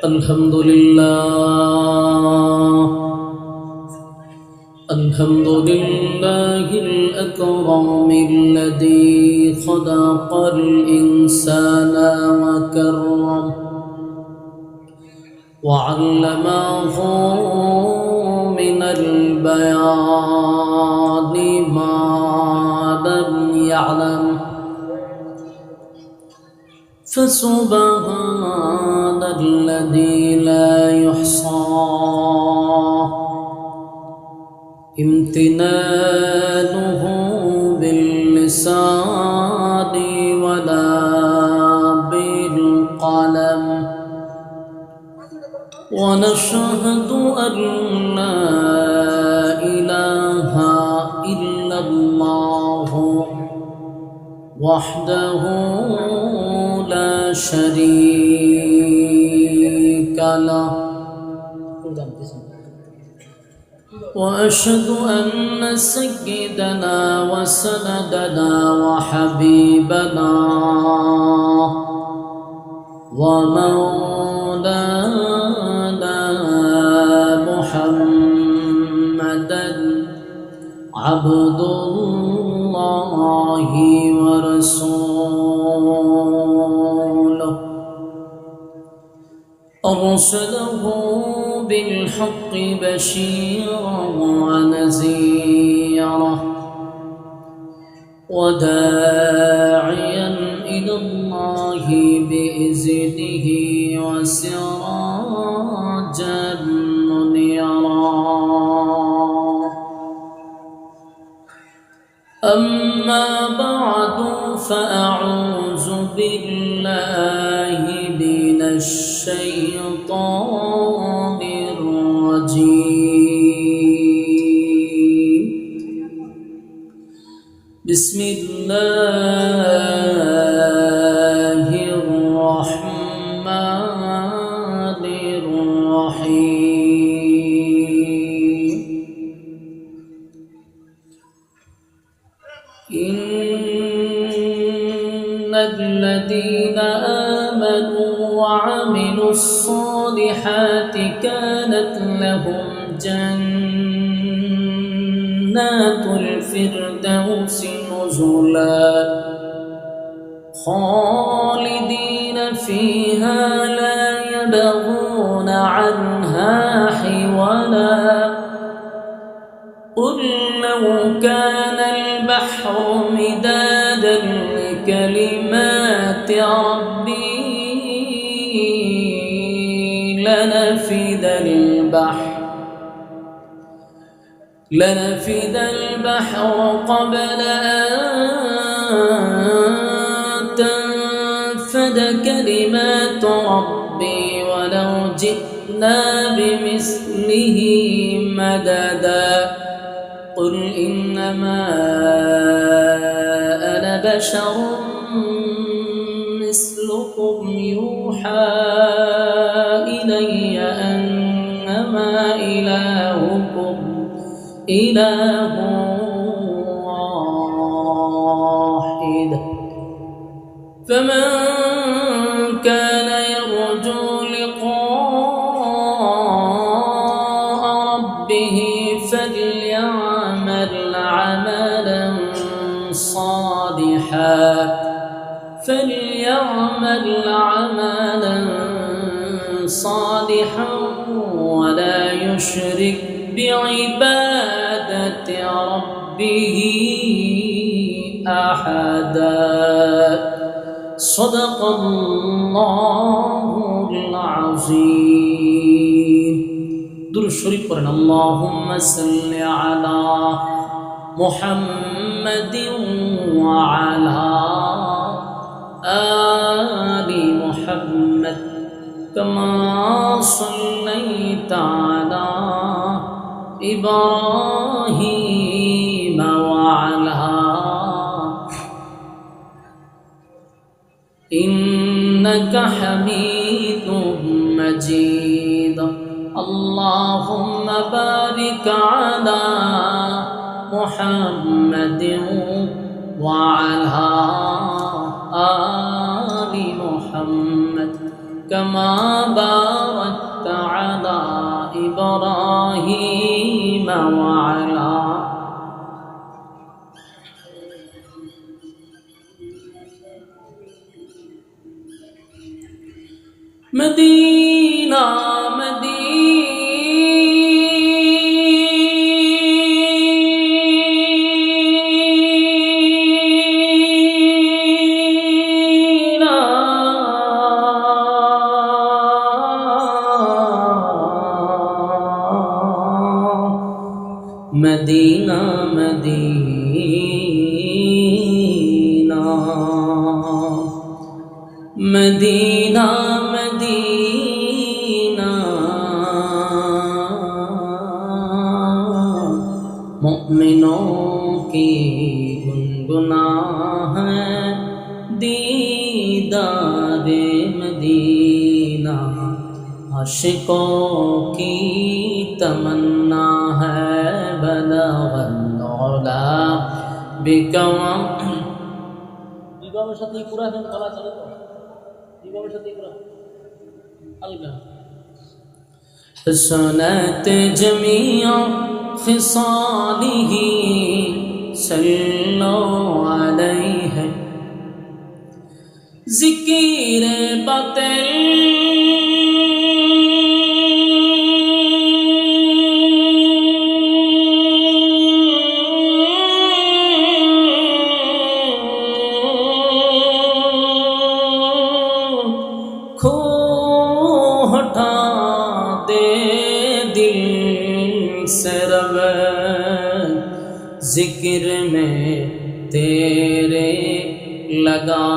الحمد لله الأكرم الذي خلق الإنسان وكرم وعلمه من البيان ما لم يعلم فسبحان الذي لا يحصى امتنانه باللسان ولا بالقلم ونشهد أن لا إله إلا الله وحده لا شريك له وأشهد أن سيدنا وسندنا وحبيبنا ومولانا محمدا عبد الله ورسوله أرسله بالحق بشيرا ونذيرا وداعيا إلى الله بإذنه وسراجا منيرا أما بعد فأعوذ بالله من الشيطان الرجيم بسم الله الرحمن الرحيم إن الذين آمنوا وعملوا الصالحات كانت لهم جنات الفردوس نزلا خالدين فيها لا يبغون عنها حولا قل لو كان البحر مدادا لكلمات ربي لنفد البحر قبل أن تنفد كلمات ربي ولو جئنا بمثله مددا قل إنما أنا بشر مثلكم يوحى إلي أنما إلهكم إله واحد فمن كان يرجو لقاء ربه فليعمل عملا صالحا ولا يشرك بعبادة ربه أحدا صدق الله العظيم درود شريف قرآن اللهم صل على محمد وعلى آل محمد كما صليت على إبراهيم وعلى إنك حميد مجيد اللهم بارك على محمد وعلى آل محمد كما باركت على إبراهيم وعلى مدينة مدينة مدينة مدينة مدينة मुमिनों की गुनगुना है दीदारे मदीना आशिकों की तमन्ना है बलगल्ला बिकवा साथ पूरा दिन गला चले तो साथ पूरा अलगा हसनत जमिया खिसालिही सल्लो अलैहि जिक्र बातिल खो हटा दे दिल से रवे जिक्र में तेरे लगा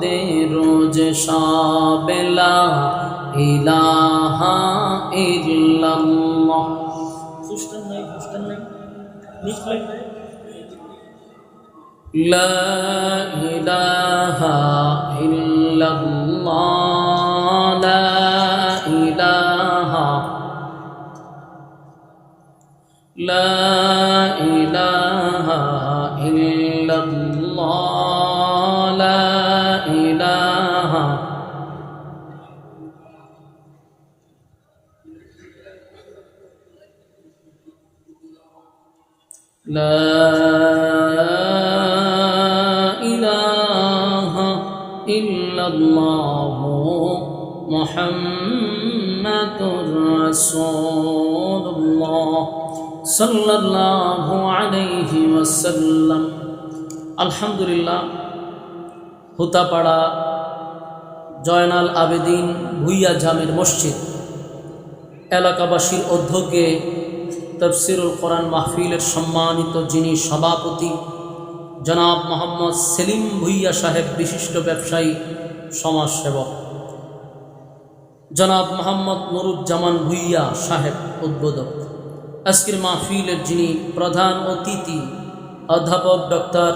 दे रोज शाबिला इलाहा इल्लल्लाह खुशन नहीं ला इलाहा इल्लल्लाह ला इलाहा ला इलाहा इल्लल्लाह ला इलाहा ला इलाहा इल्लल्लाह मुहम्मदुर रसूलुल्लाह सल्लल्लाहु अलैहि वसल्लम। अल्हम्दुलिल्लाह हुतापाड़ा जयनाल आবেদিন ভুইয়া জামের মসজিদ এলাকাবাসীর উদ্যোগে তফসিরুল কোরআন মাহফিলের সম্মানিত যিনি সভাপতি জনাব মোহাম্মদ সেলিম ভুইয়া সাহেব বিশিষ্ট ব্যবসায়ী সমাজসেবক, জনাব মোহাম্মদ নুরুজ্জামান ভুইয়া সাহেব উদ্বোধক, আজকের মাহফিলের যিনি প্রধান অতিথি অধ্যাপক ডক্টর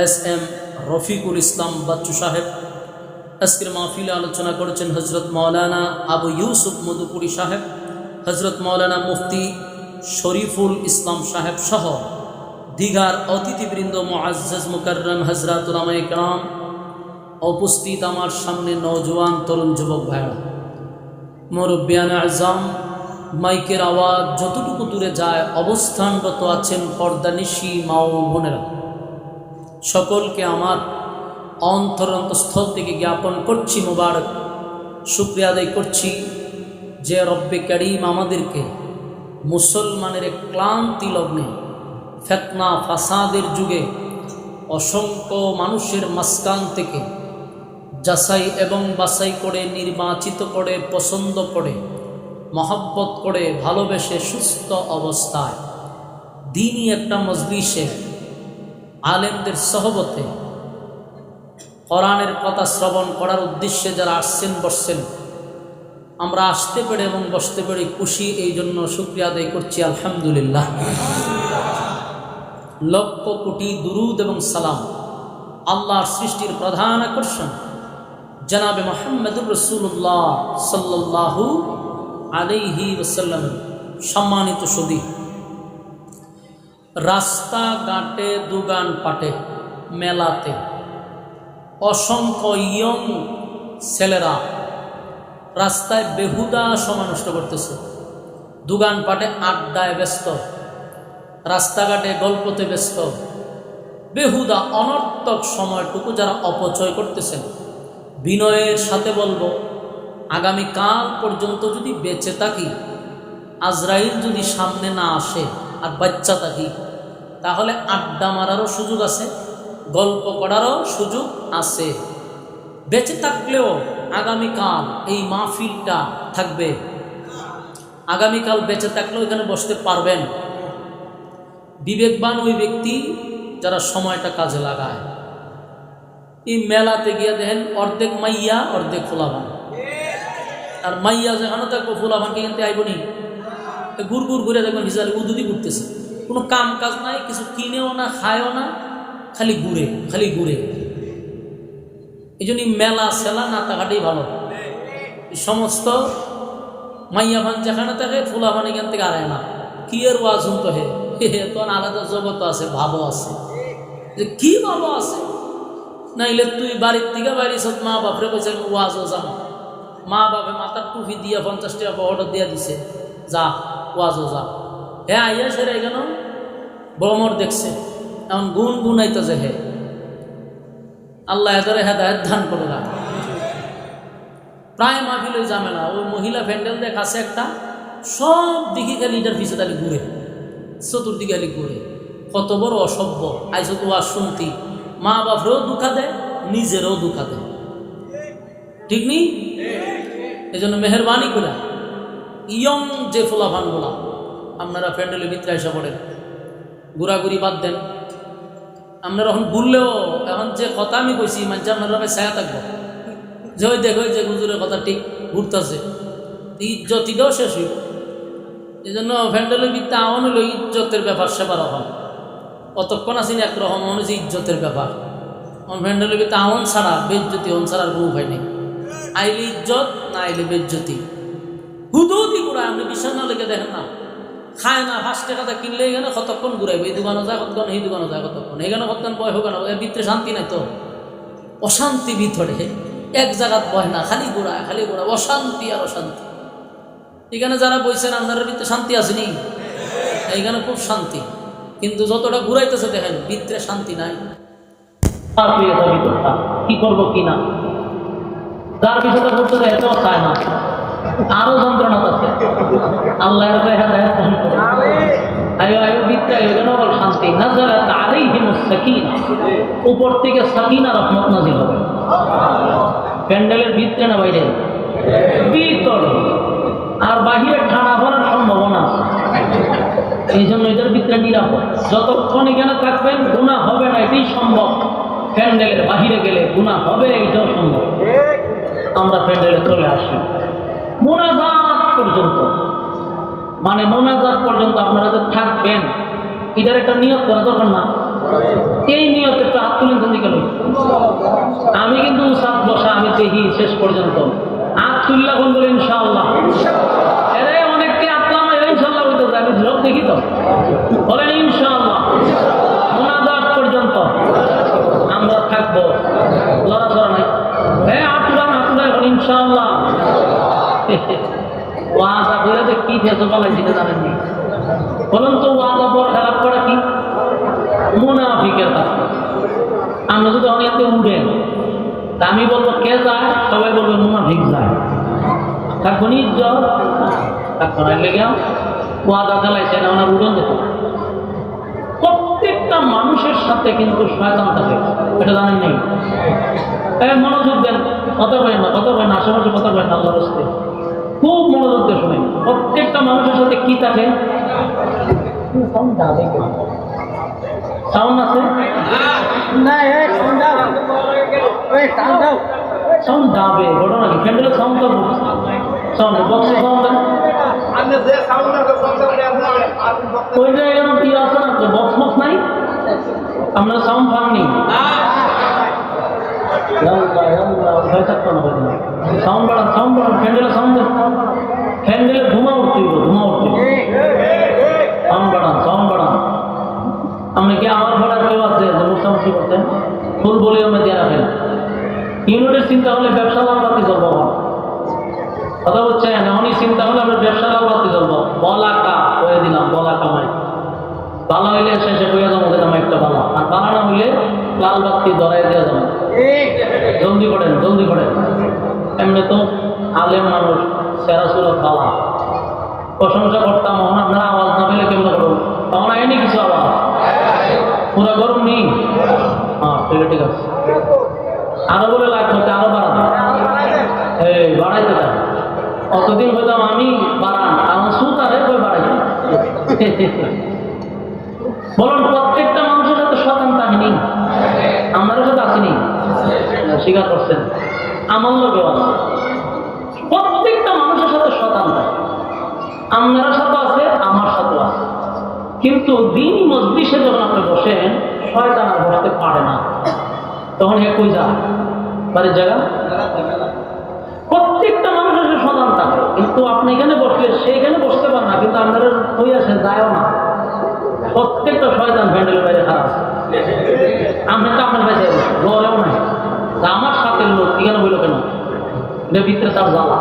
এস.এম. রফিকুল ইসলাম বাচ্চু সাহেব, আজকের মাহফিলে আলোচনা করেছেন হজরত মৌলানা আবু ইউসুফ মধুপুরী সাহেব, হজরত মৌলানা মুফতি শরীফুল ইসলাম সাহেব সহ দীঘার অতিথিবৃন্দ মুআজ্জাজ মুকাররম হযরত উলামায়ে কেরাম, উপস্থিত আমার সামনে নওজোয়ান তরুণ যুবক ভাইরা, মুরব্বিয়ানে আযম, মাইকের আওয়াজ যতটুকু দূরে যায় অবস্থানরত আছেন পর্দানিশী মা ও বোনেরা, সকলকে আমার অন্তরস্থল থেকে জ্ঞাপন করছি মুবারক, শুকরিয়া আদায় করছি যে রব্বে করিম আমাদেরকে মুসলমানের ক্লান্তি লগ্নে ফিতনা ফাসাদের যুগে অসংখ্য মানুষের মাঝখান থেকে যাচাই এবং বাছাই করে নির্বাচিত করে পছন্দ করে মহব্বত করে ভালোবেসে সুস্থ অবস্থায় দিনই একটা মজলিসে আলেমদের সহবতে কোরআনের কথা শ্রবণ করার উদ্দেশ্যে যারা আসছেন বসছেন, আমরা আসতে পেরে এবং বসতে পেরে খুশি, এই জন্য শুকরিয়া আদায় করছি আলহামদুলিল্লাহ। লক্ষ কোটি দুরুদ এবং সালাম আল্লাহর সৃষ্টির প্রধান আকর্ষণ জনাবে মুহাম্মদুর রাসূলুল্লাহ সাল্লাল্লাহু আলাইহি ওয়াসাল্লাম। সম্মানিত সুধী, রাস্তাঘাটে দোকান পাটে মেলাতে অসংখ্য ইয়ং ছেলেরা রাস্তায় বেহুদা সময় নষ্ট করতেছে, দোকানপাটে আড্ডায় ব্যস্ত, রাস্তাঘাটে গল্পতে ব্যস্ত, বেহুদা অনর্থক সময়টুকু যারা অপচয় করতেছেন, বিনয়ের সাথে বলবো আগামীকাল পর্যন্ত যদি বেঁচে থাকি, আজরাইল যদি সামনে না আসে আর বাচ্চা থাকি, তাহলে আড্ডা মারারও সুযোগ আছে, গল্প করারও সুযোগ আছে। বেঁচে থাকলেও আগামীকাল এই মাহফিলটা থাকবে, আগামীকাল বেঁচে থাকলেও এখানে বসতে পারবেন। বিবেকবান ওই ব্যক্তি যারা সময়টা কাজে লাগায়। এই মেলাতে গিয়ে দেখেন অর্ধেক মাইয়া অর্ধেক ফুলাবান, আর মাইয়া যেখানে থাকবো ফুলাবানকে কিনতে আইবনি, গুড় গুড় ঘুরে দেখবেন হিসাবে উদুদি ঘুরতেছে, কোনো কাম কাজ নাই, কিছু কিনেও না খায়ও না, খালি ঘুরে খালি ঘুরে। এই জন্য মেলা সেলা না থাকাটাই ভালো। সমস্ত মাইয়া ভান যেখানে থাকে ফুলাবান এখান থেকে আড়ায় না, কি এর ওয়াজ শুনতে হে তোর আলাদা জগৎ আছে, ভাবও আছে, যে কি ভাবও আছে। নাইলে তুই বাড়ির থেকে বাড়ি সব মা বাপরে কইছে ওয়াজও যাম, মা বাপে মাথার টুপি দিয়া 50 টাকা অর্ডার দিয়া দিছে, যা ওয়াজও যা। হ্যাঁ আইয়া সেরে কেন বড়মর দেখছে, এমন গুন গুনাইতেছে। হে আল্লাহ এদের হেদায়েত দান করো না। প্রায় মাহফিল ওই ঝামেলা, ওই মহিলা প্যান্ডেল দেখ আছে একটা, সব দিকে খালি এটার পিছিয়ে তাহলে ঘুরে, চতুর্দিকে খালি ঘুরে। কত বড় অসভ্য। আইসো তো ওয়াজ শুনতি, মা বাপরেও দুঃখা দেয়, নিজেরও দুঃখা দেয়, ঠিক নেই? এই জন্য মেহরবানি করে ইয়ং যে ফোলাফান বলা, আপনারা প্যান্ডেলের ভিতরে এসে পড়েন, ঘোরাঘুরি বাদ দেন। আপনারা এখন বললেও এখন যে কথা আমি কইছি মানছে আপনারা ছায়া থাকবো, যে ওই দেখো যে হুজুরের কথা ঠিক ঘুরতেছে, ইজ্জতিটাও শেষ হইব। এই জন্য প্যান্ডেলের ভিতরে আওয়ান হইল ইজ্জতের ব্যাপার, সেবার হন অতক্ষণ আসেনি একরকম মনে হচ্ছে ইজ্জতের ব্যাপার। প্যান্ডেলের ভিতরে আওয়ান ছাড়া বেজ্জতি, হন ছাড়ার রূপ হয় নাই। আইলে ইজ্জত, না আইলে বেজ্জতি, হুদুদি ঘুরায়। আপনি বিশ্বাস না লেগে দেখেন না, খায় না, 5 টাকাটা কিনলে এখানে কতক্ষণ ঘুরাইবে, এই দোকানও যায় কতক্ষণ, এই দোকানও যায় কতক্ষণ, এখানে কতক্ষণ বয় হোক না, এর ভিতরে শান্তি নাই তো, অশান্তি ভিতরে এক জায়গাত বয় না, খালি ঘোরায় খালি ঘোরায়, অশান্তি আর অশান্তি। এখানে যারা বইছেন আপনার ভিতরে শান্তি আসেনি, এইখানে খুব শান্তি, কিন্তু যতটা ঘুরাইতেছে দেখেন ভিতরে শান্তি নাই। কি করবো কি না, যার বিষয়টা করতে দেয় এটাও চায় না, আরো যন্ত্রণা আছে। আল্লাহ শান্তি নাযালাত আলাইহিমুস সাকিনা, উপর থেকে সাকিনা রহমত নাযিল হবে। প্যান্ডেলের ভিতরে না বাইরে, ভিতরে, আর বাহিরে ঠান্ডা পড়ার সম্ভাবনা আছে। এই জন্য এটার ভিতরে নিরাপদ, যতক্ষণ এখানে থাকবেন গুনাহ হবে না, এটাই সম্ভব। প্যান্ডেলের বাহিরে গেলে গুনাহ হবে, এটাও সম্ভব। আমরা প্যান্ডেলে চলে আসি মোনাজাত পর্যন্ত, মানে মোনাজাত পর্যন্ত আপনারা যে থাকবেন, এটার একটা নিয়ত করা দরকার না? এই নিয়ত একটু হাত তুলেন দিকে। আমি কিন্তু সাত বসা, আমি দেখি শেষ পর্যন্ত হাত তুললা কোন বলে ইনশাআল্লাহ। এরে অনেককে আপলাম ইনশাআল্লাহ হইতে যায়, আমি লোক দেখি তো, বলেন ইনশাআল্লাহ। মোনাজাত পর্যন্ত আমরা থাকবো, লড়াচড়া নাই। হ্যাঁ আতুরা এখন ইনশাআল্লাহ। ওয়াদা করে যে কি ফেসো পালাইছি জানেননি, বলুন তো ওয়াদা পর খারাপ করা কি মুনাফিকের কাজ। আমরা যদি অনেকে উঠেন, তা আমি বলবো কে যায়, সবাই বলবে মুনাফিক যায়, থাকবো নি ইজ্জত, থাকবো না লেগে ওয়াদা চালাইছে না, ওনার উড়ন যেত। প্রত্যেকটা মানুষের সাথে কিন্তু শয়তান থাকে, এটা জানেন নেই? মনোযোগ দেন, কথা বলেন না, কথা বলেন না, আশেপাশে কথা বলেন না, আল্লাহর রাস্তায় খুব মনোযোগ দিয়ে শুনেন। প্রত্যেকটা মানুষের সাথে কি থাকে? সাউন্ড আছে না? সাউন্ড যাবে, ঘটনা কি? প্যান্ডেলের সাউন্ড তো সাউন্ড বক্সের সাউন্ড ওই জায়গায় কি আছে না, বক্স বক্স নাই, আমরা সাউন্ড পাননি। সাউন্ড বাড়ান, সাউন্ড বাড়ান, প্যান্ডেলের সাউন্ড, প্যান্ডেলে ধুমা উঠতেইব, ধুমা উঠতেইব, সাউন্ড বাড়ান, সাউন্ড বাড়ান। আপনি কি আমার ভাড়া কেউ আছে যে মোটামুটি করতেন? ফুল বলে আমরা দিয়ে রাখেন, ইউনিটের চিন্তা হলে ব্যবসা লাভ বাতি চলবো, কথা বলছেন? এমনই চিন্তা হলে আমরা ব্যবসা লাভ বাতি চলবো। বলাকা হয়ে দিলাম, বলা কামাই ভালো হইলে শেষে হইয়া যাবো একটা বালা, আর বালা না হইলে লাল বাতি ধরাই দেওয়া যাবে। জলদি করেন, জলদি করেন। এমনি তো আলেম মানুষ সেরা সুরত বালা, প্রশংসা করতাম। এখন আপনারা আওয়াজ না পেলে কেমন করবো? তখন আইনি কিছু আওয়াজ পুরা গরম নেই। হ্যাঁ ঠিক আছে, আরো বলে লাগবে, আরো বাড়াতে, এই বাড়াইতে চান। অতদিন হইতাম আমি বাড়ান, কারণ সুত আরে কই বাড়াইতে। বলুন, প্রত্যেকটা মানুষের সাথে শতান কাহিনী আমাদের সাথে আসেনি, স্বীকার করছেন? আমার লোকেও আছে, প্রত্যেকটা মানুষের সাথে শতান আপনার সাথে আছে, আমার সাথে আছে। কিন্তু দিন মজলিসে যখন আপনি বসেন, শয়তান আর বসতে পারে না, তখন হে কই যা বাড়ির জায়গা। প্রত্যেকটা মানুষের শতান থাকে, কিন্তু আপনি এখানে বসলে সেইখানে বসতে পারেন না, কিন্তু আপনারা হই আছে যায়ও না। প্রত্যেকটা শয়তান ভ্যান্ডেলের বাইরে খারাপ আছে, আপনি তো আপনার বাইরে গড়েও নাই। আমার সাথে লোক এখানে বললো কেন, ভিতরে তার জ্বালা,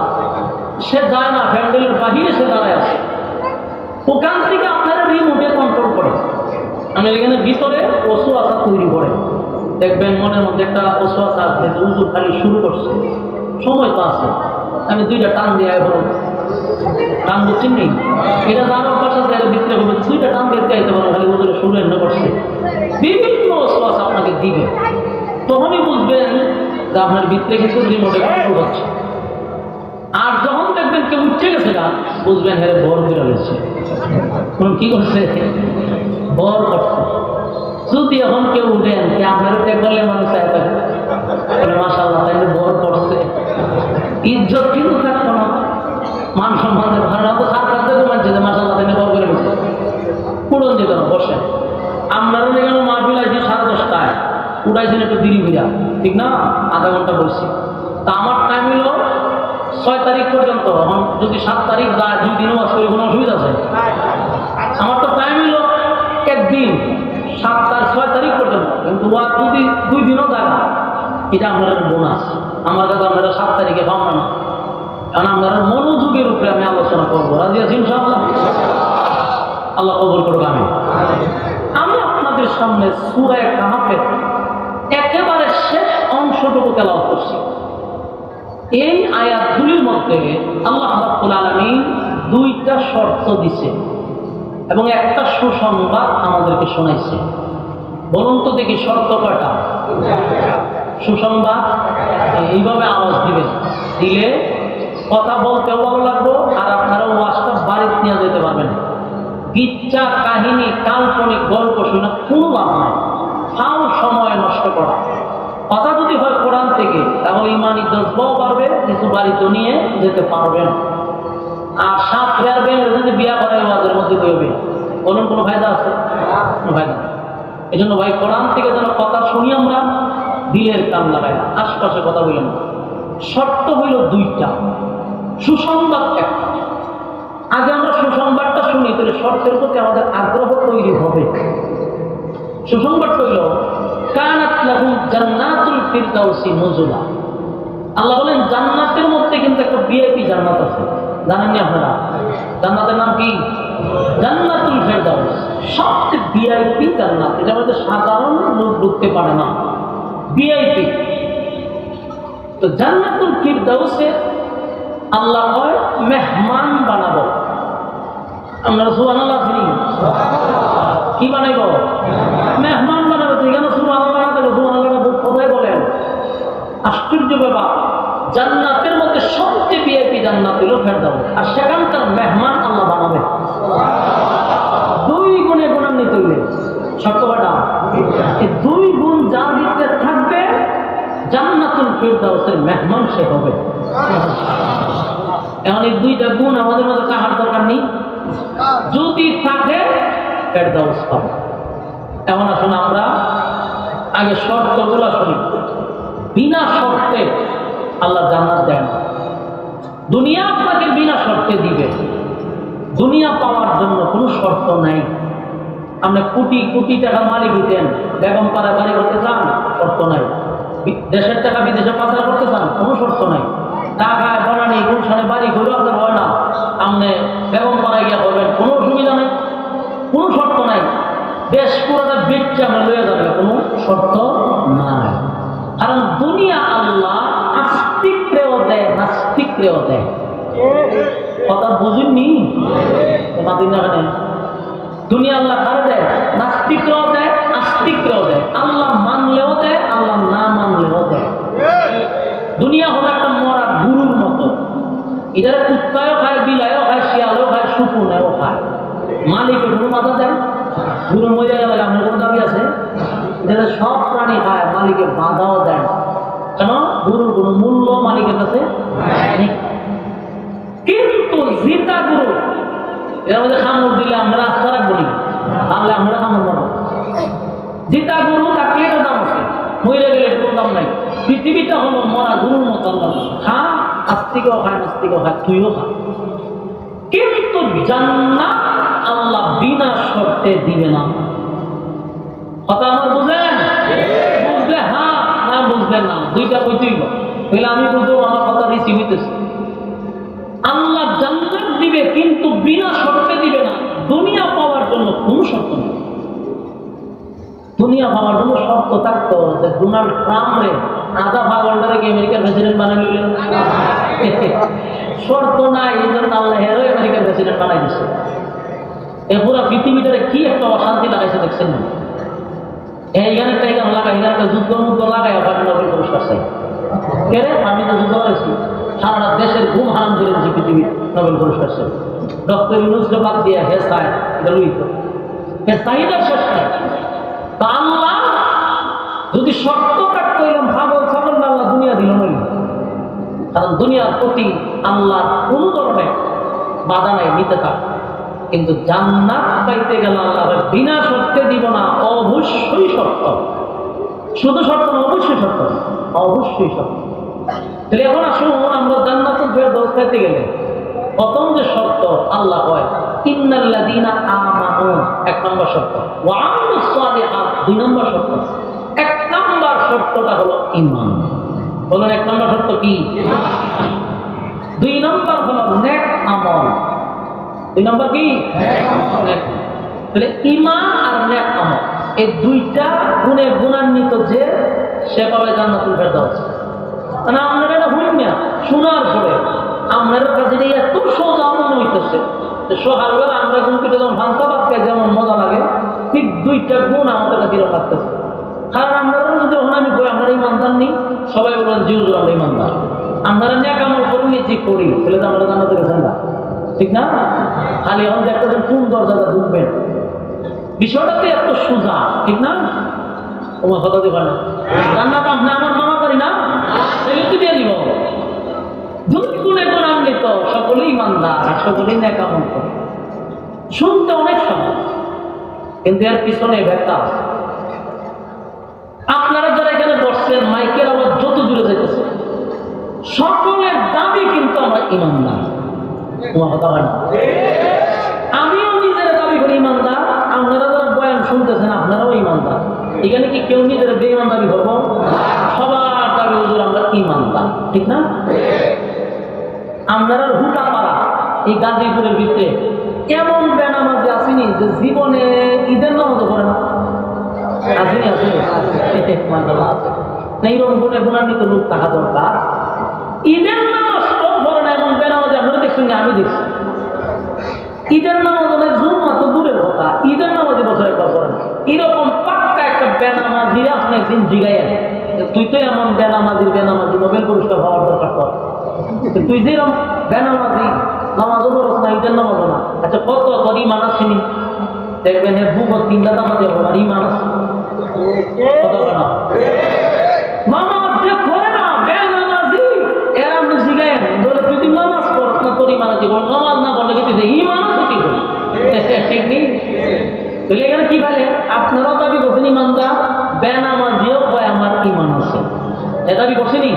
সে যায় না, ভ্যান্ডেলের বাহিরে সে দাঁড়ায় আছে। ওখান থেকে আপনারা রিমোটে কন্ট্রোল করে আমি এখানে ভিতরে পশু আশা তৈরি করে দেখবেন, মনের মধ্যে একটা পশু আশা আছে, উজু খালি শুরু করছে, সময় তো আছে, আমি দুইটা টান দিয়ে এখন টান দিচ্ছি নেই, এটা যার অভ্যাস আছে এর ভিতরে হবে, দুইটা টান দিয়ে চাইতে পারো, খালি উজুরে শুরু এনে করছে, বিভিন্ন পশু আশা আপনাকে দিবে। তখনই বুঝবেন যে আপনার ভিতরে কিন্তু রিমোটে কন্ট্রোল হচ্ছে। আর যখন দেখবেন কেউ উঠে গেছে না, বুঝবেন হ্যাঁ বর বেরো গেছে, কি করছে, বর করছে। যদি এখন কেউ উঠেন যে আপনার করলে মানুষ মাশাআল্লাহ তাইলে বর করছে, ইজ্জত কিন্তু থাকতো না, মান সম্মানের ধারণা তো সরকার থেকে মানছে যে মাশাআল্লাহ তাইলে বর করে গেছে, পূরণ যেত না। বসেন, আপনারও যেন মাহফিল আছে 10:30টায়, উঠাইছেন একটু দেরি হইয়া, ঠিক না, আধা ঘন্টা বসছি। তা আমার টাইম হলো 6 তারিখ পর্যন্ত। এখন যদি 7 তারিখ যায়, 2 দিনও আছে, কোনো অসুবিধা আছে? আমার তো টাইম হলো একদিন, 6 তারিখ পর্যন্ত, কিন্তু যদি 2 দিনও যায় না, এটা আপনার বোনাস। আমার কাছে আপনারা 7 তারিখে পাবেন না, কারণ আপনারা মনোযোগের উপরে আমি আলোচনা করবো। রাজি আছি ইনশাআল্লাহ? আল্লাহ কবুল করবে। আমি আপনাদের সামনে সূরা কাহাফের একেবারে শেষ অংশটুকু তেলাওয়াত করছি। এই আয়াতগুলির মধ্যে আল্লাহ রাব্বুল আলামিন 2টা শর্ত দিছে এবং একটা সুসংবাদ আমাদেরকে শোনাইছে। বলুন তো দেখি শর্ত কয়টা? সুসংবাদ এইভাবে আওয়াজ দিবেন, দিলে কথা বলতেও ভালো লাগবে, আর আপনারা ওয়াজটা বাড়িতে নিয়ে যেতে পারবেন। গিচ্ছা কাহিনী কাল্পনিক গল্প শুনে কোনো লাভ নাই, ফাও সময় নষ্ট করা। কথা যদি হয় কোরআন থেকে, তাহলে ইমানি জজ্বাও বাড়বে, কিছু বাড়িতে নিয়ে যেতে পারবেন। আর সাত ফেরবেন যদি বিয়া করাই ওয়াজের মধ্যে বইবে, বলুন কোনো ফায়দা আছে? কোনো ফায়দা। এই জন্য ভাই কোরআন থেকে যেন কথা শুনি আমরা, দিলের কান লাগাই না, আশপাশে কথা বলি না। শর্ত হইল 2টা, সুসংবাদ একটা। আগে আমরা সুসংবাদটা শুনি, তাহলে শর্তের প্রতি আমাদের আগ্রহ তৈরি হবে। সুসংবাদ হইল কানাত লাহুম জান্নাতুল ফিরদাউসি নুজুলা। আল্লাহ বলেন জান্নাতের মধ্যে কিন্তু একটা ভিআইপি জান্নাত আছে, জানেননি আপনারা? জান্নাতের নাম কি? জান্নাতুল ফিরদাউস, সবচেয়ে ভিআইপি জান্নাত। এটা মধ্যে সাধারণ লোক ঢুকতে পারে না, ভিআইপি। তো জান্নাতুল ফিরদাউসে আল্লাহ হয় মেহমান বানাবো। আমরা সুবহানাল্লাহ শুনি, কি বানাইব? মেহমান বানাবো। এখানে সুবহানাল্লাহ বানাতে সুবহানাল্লাহ কোথায় বলেন? আশ্চর্য ব্যাপার, জান্নাতের মধ্যে সবচেয়ে ভিআইপি জান্নাত হলো ফেরদাউস, আর সেখানকার মেহমান আল্লাহ বানাবে। 2 গুণে গুণান্বিত হইলে শর্তটা, এই 2 গুণ যার ভিতরে থাকবে জান্নাতুল ফিরদাউসের মেহমান সে হবে। এখন এই 2টা গুণ আমাদের মধ্যে কাহার দরকার নেই, যদি থাকে ফেরদাউস পাবে। এখন আসুন আমরা আগে শর্তগুলো শুনি। বিনা শর্তে আল্লাহ জান্নাত দেন। দুনিয়া আপনাকে বিনা শর্তে দিবে, দুনিয়া পাওয়ার জন্য কোনো শর্ত নাই। আপনি কোটি কোটি টাকার মালিক হইতেন, বেগম পাড়া বাড়ি করতে চান, শর্ত নাই। দেশের টাকা বিদেশে পাচার করতে চান, কোনো শর্ত নাই। টাকায় বনানি গুলশানে বাড়ি করলেও আপনার হয় না, আপনি বেগম পাড়ায় গিয়া করবেন, কোনো অসুবিধা নেই, কোনো শর্ত নাই। দেশ পুরোটা বেচছে আমরা লইয়া যাবে, কোনো শর্ত নাই। কারণ দুনিয়া আল্লাহ আস্তিক্রেও দেয়, নাস্তিক্রেও দেয়। কথা বুঝুননি? দুনিয়া আল্লাহ কারে দেয়? নাস্তিকরাও দেয়, আস্তিকরাও দেয়। আল্লাহ মানলেও দেয়, আল্লাহ না মানলেও দেয়। দুনিয়া হলো একটা মরা গুরুর মতো, এটার কুত্তায়ও খায়, বিলায়ও খায়, শিয়ালও খায়, শুকুনেও খায়। মালিকের গুরু মাথা দেয়, গুরু মজা গেলে আমার কোনো দাবি আছে? যেটা সব প্রাণী খায়, মালিকের বাধাও দেয়। কেন? গুরুর কোনো মূল্য মালিকের কাছে নেই। কিন্তু জিতা গুরু, এর মধ্যে কামড় দিলে আমরা রাস্তা রাখবো নি, তাহলে আমরা কামড় মারবো। জিতা গুরু তাকে এটার দাম আছে, মরে গেলে কোনো দাম নাই। পৃথিবীটা হলো মরা গুরুর মতো। আল্লাহ খা, আস্তিকও খায়, নাস্তিকও খায়, তুইও খা। কিন্তু জান্নাত আল্লাহ বিনা শর্তে দিবে না। কথা আমার বুঝলেন? বুঝলে হ্যাঁ, না বুঝলে না, দুইটা কইতেই বলে আমি বুঝবো, আমার কথা রিসিভ হইতেছে। আল্লাহ জান্নাত দিবে কিন্তু বিনা শর্তে দিবে না। দুনিয়া পাওয়ার জন্য কোন শর্ত নেই। দুনিয়া পাওয়ার জন্য শর্ত থাকতো যে ডোনাল্ড ট্রাম্পে আধা পাগলটারে কি আমেরিকার প্রেসিডেন্ট বানাই নিলেন? শর্ত নাই, এই জন্য আল্লাহ হেরো আমেরিকার প্রেসিডেন্ট বানাই দিচ্ছে। এ পুরো পৃথিবীটারে কি একটা অশান্তি লাগাইছে দেখছেন না? এইখানে একটা এখানে লাগাই, এখানে একটা যুদ্ধ মুদ্ধ লাগাই, আবার নোবেল পুরস্কার চাই। কে রে? আমি তো যুদ্ধ করেছি, সারা দেশের ঘুম হারাম করে দিচ্ছি, পৃথিবীর নোবেল পুরস্কার চাই। ডক্টর ইউনূসকে বাদ দিয়ে হে চায়, এটা লুইত হে চাহিদার শেষ নাই। তা আল্লাহ যদি শর্ত কাটতে হইলাম ভাবল ছাগল, আল্লাহ দুনিয়া দিল নই। কারণ দুনিয়ার প্রতি আল্লাহ কোন ধরনের বাধা নাই, নিতে থাক। কিন্তু জান্নাত পাইতে গেলে আল্লাহ বিনা শর্তে দিব না, অবশ্যই শর্ত। শুধু শর্ত না, অবশ্যই শর্ত, অবশ্যই শর্ত। তাহলে এখন আসুন, আমরা জান্নাতের দোয়া পাইতে গেলে প্রথম যে শর্ত আল্লাহ কয় ইন্নাল্লাযীনা আমানু, এক নম্বর শর্ত, ওয়া আমিলুস সালিহাত, দুই নম্বর শর্ত। এক নম্বর শর্তটা হলো ঈমান। বলেন এক নম্বর শর্ত কি? দুই নম্বর হলো নেক আমল। দুই নম্বর কি? তাহলে ঈমান আর নেক আমল, এই দুইটা গুণে গুণান্বিত যে, সে পাবে জান্নাতুল ফেরদাউস। মানে আপনারা এটা ভুল না, শোনার পরে আপনার কাছে এত সোজা মনে হইতেছে যে সকালবেলা আমরা কিন্তু যখন ভাঙতা বাক্যে যেমন মজা লাগে, ঠিক দুইটা গুণ আমাদের কাছে এরকম লাগতেছে। কারণ আমরা যদি আমি বই আমরা ইমানদার নেই, সবাই বলেন জিউজ আমরা ইমানদার। আপনারা নেক আমল করি, যে করি, তাহলে তো আমরা জান্নাতে গেছেন না, ঠিক না? খালি এখন দেখতেছেন কোন দরজাটা ঢুকবেন, বিষয়টাতে এত সোজা, ঠিক না? তোমার কথা দেবা না, জান্নাত আপনি আমার মামা করি না, সেগুলো দিয়ে দিব। দুই গুণে গুণান্বিত, সকলেই ইমানদার, সকলেই নেক আমল করে। শুনতে অনেক সহজ, কিন্তু এর পিছনে ব্যাখ্যা আছে। আপনারা যারা এখানে বসছেন, মাইকের আওয়াজ যত দূরে যেতেছে, সকলের দাবি কিন্তু আমরা ইমানদার। তোমার কথা হয় না? আমিও নিজের দাবি করি ইমানদার, আপনারা যারা বয়ান শুনতেছেন আপনারাও ইমানদার। এখানে কি কেউ নিজের বেঈমান দাবি করবো? সবার দাবি হুজুর আমরা ইমানদার, ঠিক না? আপনারা হুটা পাড়া এই গাজীপুরের ভিতরে এমন বেনামাজি আসেনি যে জীবনে ঈদের নামাজও করে না, আসেনি? আসেনি? এইরকম গুণে গুণান্বিত লোক থাকা দরকার। ঈদের নামাজ তো করে না এমন বেনামাজি আপনারা দেখছেন? আমি দেখছি। ঈদের নামাজ অনেক জুম্মা তো দূরের কথা, ঈদের নামাজি বছর একবার করেন। এরকম পাক্কা একটা বেনামাজি আপনি একদিন জিগাইয়া, তুই তো এমন বেনামাজি নোবেল পুরস্কার পাওয়ার দরকার কর। তুই যেরকম বেনামাজি, নামাজও করস না, ঈদের নামাজও না, আচ্ছা কত তোর ইমান আসেনি? দেখবেন হ্যাঁ বুক তিনটা নামাজি হবে, আর ইমান আছে না। মামা যে করে না বেনামাজি, এর আপনি জিগাইয়া ধরে তুই দিন নামাজ করস না, তোর ইমান আছে। নামাজ না করলে কিন্তু ইমান আছে কি করে? ঠিক নেই। তাহলে এখানে কি বলে? আপনারাও দাবি করছেন ইমানদার, বেনামাজিও কয় আমার ইমান আছে, এ দাবি করছেনি?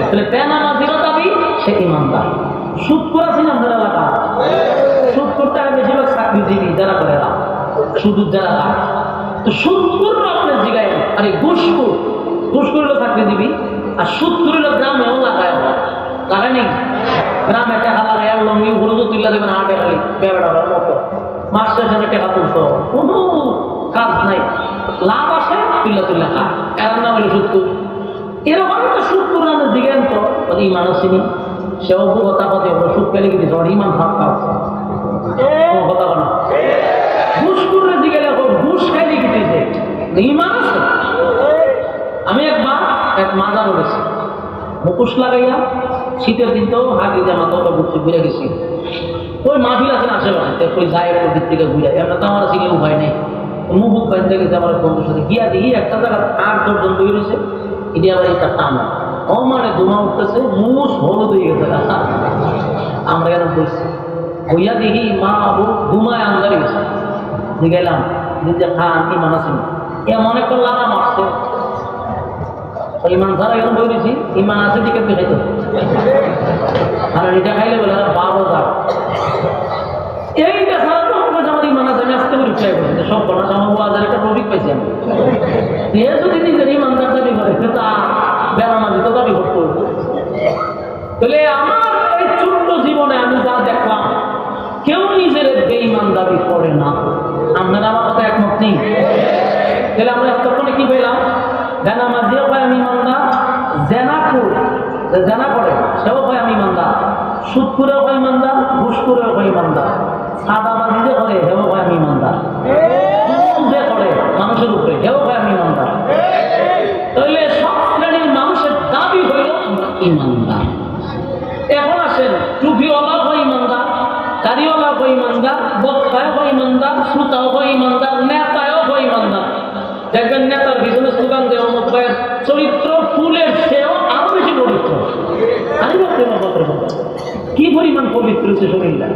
তাহলে বেনামাজিরও দাবি সে ইমানদার। সুদ করেছেন আপনার এলাকা? সুদ করতে হবে বেশিরভাগ চাকরিজীবী যারা করে সুদ যারা খায়, তো সুদ করবো আপনার জিগায়। আরে ঘুষখোর ঘুষ করিল চাকরি দিবি, আর সুদ করিল গ্রামেও লাগায় লাগায় নেই। গ্রামে টাকা লাগাই লঙ্গি হলুদ তুলে দেবেন হাটে খালি বেড়াবার মতো, মাস শেষে টাকা তুলতো, কোনো কাজ নাই, লাভ আসে তুল্লা খা, এর নাম হলো সুদ। এরকম একটা সুদ কোরআনের দিকে তো ইমান আসেনি, সে অভিজ্ঞতা পাতে সুদ পেলে কি দিচ্ছে ইমান ফাঁকা আছে কথা বলা। ঘুষ করে দিকে দেখো ঘুষ খাইলে কি দিয়েছে ইমান আছে। আমি একবার এক মাজার উঠেছি, মুখোশ লাগাইয়া শীতের দিন তো হাগি জামা তো ঘুরতে ঘুরে গেছি, ওই মাহফিল আছেন আশেপাশে, ওই যায় একটু দিক থেকে ঘুরে, আমরা তো আমার সিলে উপায় নেই, মুখ বাঁধতে গেছে আমার বন্ধুর সাথে গিয়া দেখি একটা জায়গা 8-10 জন তৈরি হয়েছে, এটি আবার এটা টানা ও মানে ধোঁয়া উঠতেছে, মুস হলুদ হয়ে গেছে। আমরা কেন বলছি হইয়া দেখি মা আবু ধুমায় আন্দারে গেছে, গেলাম নিজে খান ইমান আছেন এমন একটা লাগাম আসছে, ইমান ছাড়া এখন বলেছি ইমান আছে দিকে খাইতে, আর এটা খাইলে বলে 12,000 এইটা ছাড়া তো আমার ইমান আছে। আমি আসতে পরীক্ষা করছি সব ঘটনা আমার 12,000 একটা প্রফিট পাইছি আমি। এ যদি নিজের ইমানদার দাবি করে তা বেড়ামাজি তো দাবি করতে হবে। তাহলে আমার এই ছোট্ট জীবনে আমি যা দেখলাম কেউ নিজের বেঈমান দাবি করে না। আপনারা আমার কথা একমত নেই? তাহলে আমরা এতক্ষণে কি পেলাম? বেনামাজিও হয় আমি ইমানদার, জেনা করে সেও হয় আমি ইমানদার, সুদ করেও হয় ইমানদার, ঘুষ করেও হয় ইমানদার, সাদাবাজি যে করে সেও হয় আমি ইমানদার, যে করে মানুষের উপরে সেও হয় আমি ইমানদার। তাহলে সব শ্রেণীর মানুষের দাবি হইল আমরা ইমানদার। এখন আসেন টুপিওয়ালা হয় ইমানদার, দাড়িওয়ালা হয় ইমানদার, বক্তাও হয় ইমানদার, শ্রোতাও হয় ইমানদার, নেতাও হয় ইমানদার। দেখবেন নেতার পিছনে স্লোগান দেয় অমুক ভাইয়ের চরিত্র ফুলের সেও আরো বেশি পবিত্র। আমি কি পরিমাণ পবিত্র হচ্ছে শরীরটা,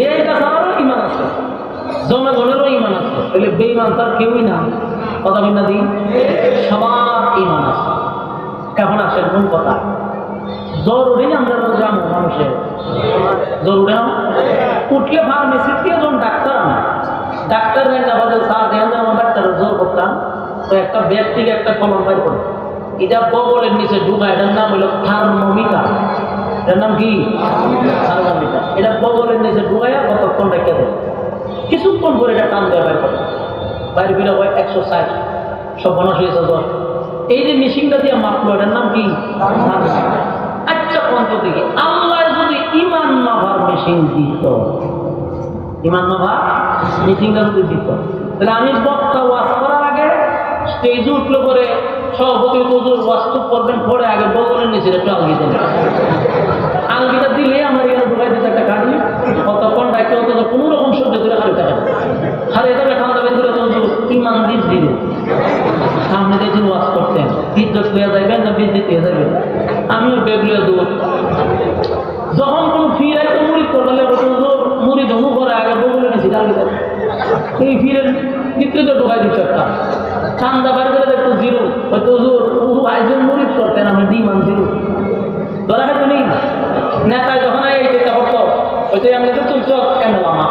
এইটা ছাড়ারও ইমান আছে, জনগণেরও ইমান আছে। তাহলে বেঈমান তার কেউই না, কথা বল না দিন, সবার ইমান আছে। এখন আসেন কোন কথা জরুরি আমরা জানো মানুষের জরুরি উঠলে ফার্মেসিতে যখন ডাক্তার না ডাক্তার আমার ডাক্তারের জোর করতাম, তো একটা ব্যক্তিকে একটা কলম বাইর করে এটা বগলের নিচে ঢুকা, এটার নাম হলো থার্মোমিটার। এটার নাম কি? থার্মোমিটার। এটা বগলের নিচে ঢুকাইয়া কতক্ষণ রেখে দেয়, কিছুক্ষণ করে এটা টান দেওয়া বাইর করে, বাইরে ফিরে হয় 160, সব বনস হয়েছে জ্বর। এই যে মেশিনটা দিয়ে মাপলো এটার নাম কি? আচ্ছা পঞ্চ থেকে আল্লাহ যদি ইমান মাভার মেশিন দিত, ইমান মাভার মেশিনটা যদি দিত, তাহলে আমি বক্তা ওয়াজ করার আগে স্টেজে উঠলো করে সভাপতি হুজুর ওয়াস্তু করবেন, পরে আগে বগলের নিচে একটু আলগি দেন, আলগিটা দিলে আমার এখানে ঢুকাই দিতে একটা গাড়ি কতক্ষণ ডাকতে হতো, কোনো রকম সহ্য করে খালি থাকে খালি এটা ঠান্ডা বেঁধে ইমান দিস দিলে সামনে দিয়ে ওয়াজ করতেন, বিদ্যুৎ হয়ে যাইবেন না বিদ্যুৎ হয়ে যাবেন, আমিও বেগলিয়া দূর যখন কোনো ফির একটা মুড়ি করলে মুড়ি ধমু করে আগে বগলে নিয়েছি ডালগি দেন, এই ফিরের ভিতরে তো ঢুকাই দিচ্ছে একটা ঠান্ডা বাড়ি করে দেখতো জিরো, হয়তো আইজন মুড়ি করতেন আমি ইমান জিরো ধরা খাইতো নেই। নেতায় যখন এই চেষ্টা করতো হয়তো আমি তুলছ কেন লামা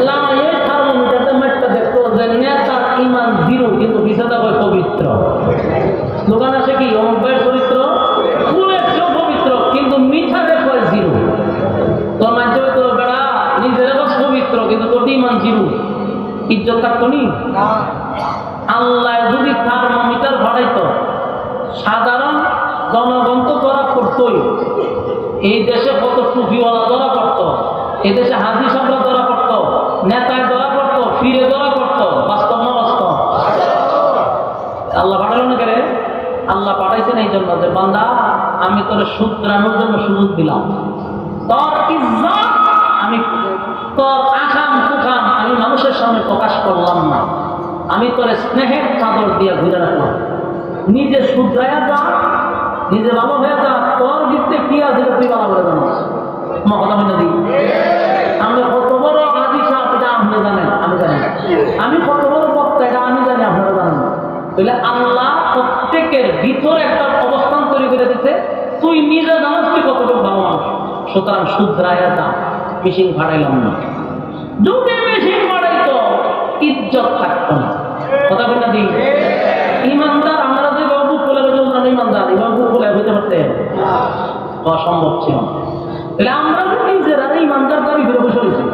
লামা এই থার্মোমিটারটা মেটটা দেখতো যে নেতার ইমান জিরো কিন্তু বিষয়টা হয় পবিত্র। দোকান আছে কি অমুকের চরিত্র ফুলের চেয়েও পবিত্র কিন্তু মিঠারে হয় জিরো। তোর মাঝে হয়তো বেড়া নিজের পবিত্র কিন্তু তোর ইমান জিরো, ইজ্জত থাকতো নি। আল্লাহ যদি থার্মোমিটার বাড়াইতো সাধারণ জনগণ তো ধরা পড়তই, এই দেশে কত টুপিওয়ালা ধরা পড়তো, এই দেশে হাজি সামরা ধরা পড়তো, নেতায় ধরা পড়তো, ফিরে ধরা পড়তো, বাস্তব না বাস্তব? আল্লাহ পাঠালো না কেন? আল্লাহ পাঠাইছেন এই জন্য যে বান্দা আমি তোর শুধরানোর জন্য সুযোগ দিলাম, তোর ইজ্জত আমি তোর আকাম কুকাম আমি মানুষের সামনে প্রকাশ করলাম না, আমি তোর স্নেহের চাদর দিয়ে ঘুরে রাখলাম। নিজে শুধরাইয়া যা, নিজে ভালো হয়ে যা, তোর ভিতরে কি আছে তুই ভালো করে জানিস। মহলা মিনা দিই আমরা কত বড় হাজি সাহেব এটা আপনি জানেন, আমি জানি, আমি কত বড় বক্তা এটা আমি জানি, আপনারা জানেন। তাহলে আল্লাহ প্রত্যেকের ভিতরে একটা অবস্থান তৈরি করে দিতে, তুই নিজে জানাস তুই কতটুকু ভালো মানুষ। সুতরাং শুধরাইয়া যা, মেশিন ভাড়াইলাম না। যদি মেশিন ভাড়াইতো ইজ্জত থাকতো না, কথা বলে দিই। ইমানদার আমরা যে বাবু হওয়া সম্ভব ছিল না। তাহলে আমরা যে নিজেরা ইমানদার দাবি করে বসে রয়েছি,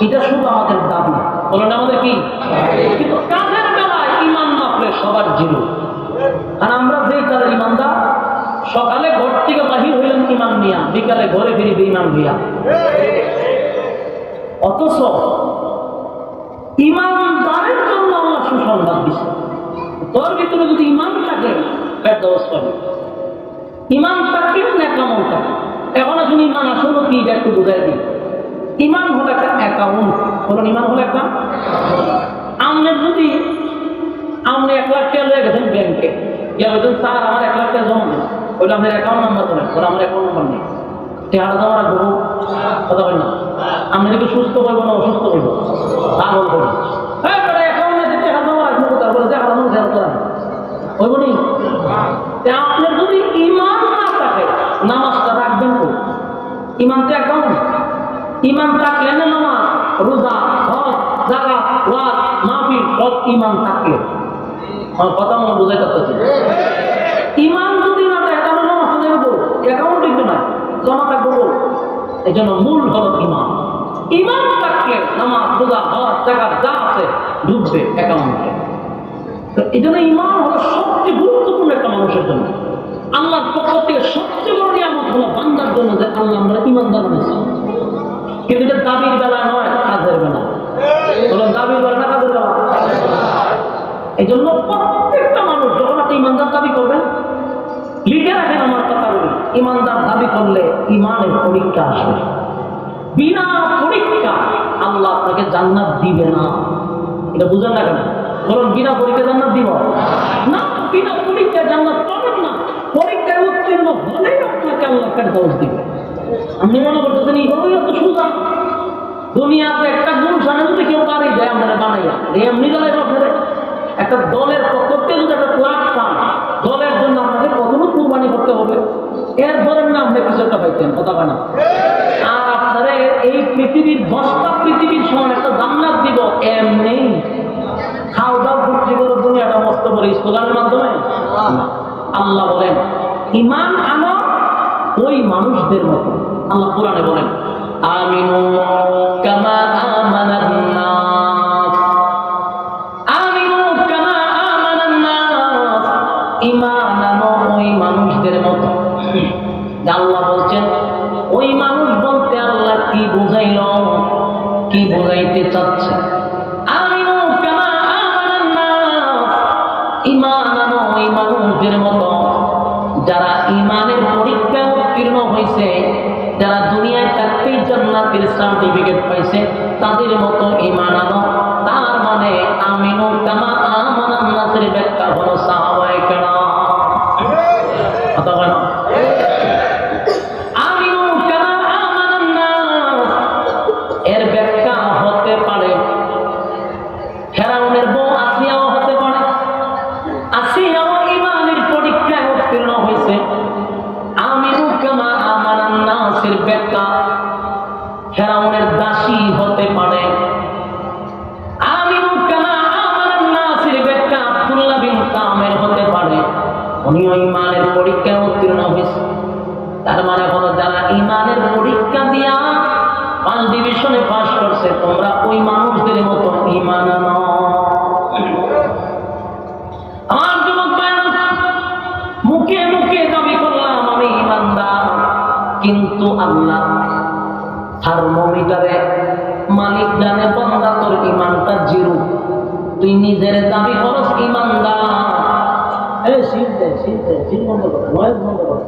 এটা শুধু আমাদের দাবি, বলেন আমাদের কি? কিন্তু কাজের বেলায় ইমান মাপলে সবার জিরো। আর আমরা যে তাদের ইমানদার, সকালে ঘর থেকে বাহির হইলেন ইমান নিয়া, বিকালে ঘরে ফিরি বেঈমান হইয়া। অথচ ইমানদারের জন্য আল্লাহ সুসংবাদ দিচ্ছে, তোর ভিতরে যদি ইমান থাকে ফেরদৌস পাবি, ইমান থাকলে নেকামল থাকে। এখন আসলে ইমান আসলে কি এটা একটু বুঝাই দিই। ইমান হলো একটা অ্যাকাউন্ট, বলুন ইমান হলো একটা। আপনি যদি আপনি 1 লাখ টাকা লয়ে গেছেন ব্যাংকে, ইয়া বলছেন স্যার আমার 1 লাখ টাকা জমা দেন, ওইটা আপনার অ্যাকাউন্ট নাম্বার বলেন, ওরা আমার অ্যাকাউন্ট নাম্বার নেই, টাকাটা জমা রাখবো, কথা বলেন না। আপনি যদি সুস্থ করবো না অসুস্থ করবো, পাগল করবো, হ্যাঁ অ্যাকাউন্টে টাকা জমা রাখবো, কোথাও বলে টাকা জমা ফেরত করা হইব নি? আপনার যদি ইমান না থাকে নামাজটা রাখবেন তো, ইমান তো অ্যাকাউন্ট। ইমান থাকলে না নামাজ, রোজা, হজ, যাকাত, ওয়াজ, মাহফিল সব ইমান থাকলে। আমার কথা মনে বোঝাই করতেছে। ইমান যদি না থাকে তাহলে নামাজ তো দেবো, অ্যাকাউন্ট কিন্তু না, জমা থাকবো। এই জন্য মূল হলো ইমান। ইমান থাকলে নামাজ, রোজা, হজ, যাকাত যা আছে ঢুকবে অ্যাকাউন্টে। তো এই জন্য ইমান হলো সবচেয়ে গুরুত্বপূর্ণ একটা মানুষের জন্য। আল্লাহর পক্ষ থেকে সবচেয়ে বড় নিয়ামত হলো বান্দার জন্য যে আল্লাহ আমরা ইমানদার হয়েছি। কিন্তু এটা দাবির বেলা নয়, কাজের বেলা। বলো দাবির বেলা না কাজের বেলা। এই জন্য প্রত্যেকটা মানুষ যখন আপনি ইমানদার দাবি করবেন, লিখে রাখেন আমার কথাগুলি। ইমানদার দাবি করলে ইমানের পরীক্ষা আসবে। বিনা পরীক্ষা আল্লাহ আপনাকে জান্নাত দিবে না। এটা বুঝেন না কেন? বলুন বিনা পরীক্ষা জান্নাত দিব না। বিনা পরীক্ষা জান্নাত পাবেন না। পরীক্ষায় উত্তীর্ণ হলেই আপনাকে আল্লাহ ফেরদৌস দিবে। আপনি মনে করতেছেন এইভাবেই এত সোজা? দুনিয়াতে একটা গুলশানে যদি কেউ বাড়ি দেয় আপনারা বানাইয়া এমনি জ্বালাই আপনারা একটা দলের পক্ষ থেকে যদি একটা প্লাট পান, দলের জন্য আপনাকে কতটুকু কুরবানি করতে হবে, এর ধরেন না আপনি কিছু একটা পাইতেন, কথা বানা। আর আপনারা এই পৃথিবীর 10টা পৃথিবীর সমান একটা জান্নাত দিব এমনি খাওয়া দাওয়া ঘুরতে করে দুনিয়াটা মস্ত করে স্লোগানের মাধ্যমে। আল্লাহ বলেন ইমান আনো ওই মানুষদের মতো। আল্লাহ কোরআনে বলেন আমিনু কামা আমানান নাস, আমিনু কামা আমানান নাস, ঈমান আনো ওই মানুষদের মতো। আল্লাহ বলছেন ওই মানুষ বলতে আল্লাহ কি বুঝাইল, কি বুঝাইতে চাচ্ছে? আমিনু কামা আমানান নাস, ঈমান আনো ওই মানুষদের মতো যারা ঈমানের পরীক্ষা উত্তীর্ণ হয়েছে, যারা দুনিয়ায় থাকতেই জান্নাতের সার্টিফিকেট পাইছে, তাদের মতো ঈমান আনো। তার মানে আমিনু কামা আমানান নাসের ব্যাখ্যা হলো সাহাবায়ে কেরাম। অথবা আমিনু কামা আমানান নাস এর ব্যাখ্যা হতে পারে ফেরাউনের বউ আসিয়াও হতে পারে। আসিয়াও ঈমানের পরীক্ষায় উত্তীর্ণ হয়েছে। আমিনু কামা আমানান নাসের ব্যাখ্যা ফেরাউনের দাসী হতে পারে। আমিনু কামা আমানান নাসের ব্যাখ্যা আব্দুল্লাহ বিন তামের হতে পারে। উনিও ঈমানের পরীক্ষায় উত্তীর্ণ হয়েছে। তার মানে হলো যারা ঈমানের পরীক্ষা দিয়া 5 ডিভিশনে পাস করছে, তোমরা ওই মানুষদের মতো ঈমান আনো। আমার যুবক ভাইরা, মুখে মুখে দাবি করলাম আমি ঈমানদার, কিন্তু আল্লাহ থার্মোমিটারে মালিক জানে বান্দা তোর ঈমানটা জিরো। তুই নিজের দাবি করস ঈমানদার। এই শীত বন্ধ কর, নয়েজ বন্ধ কর।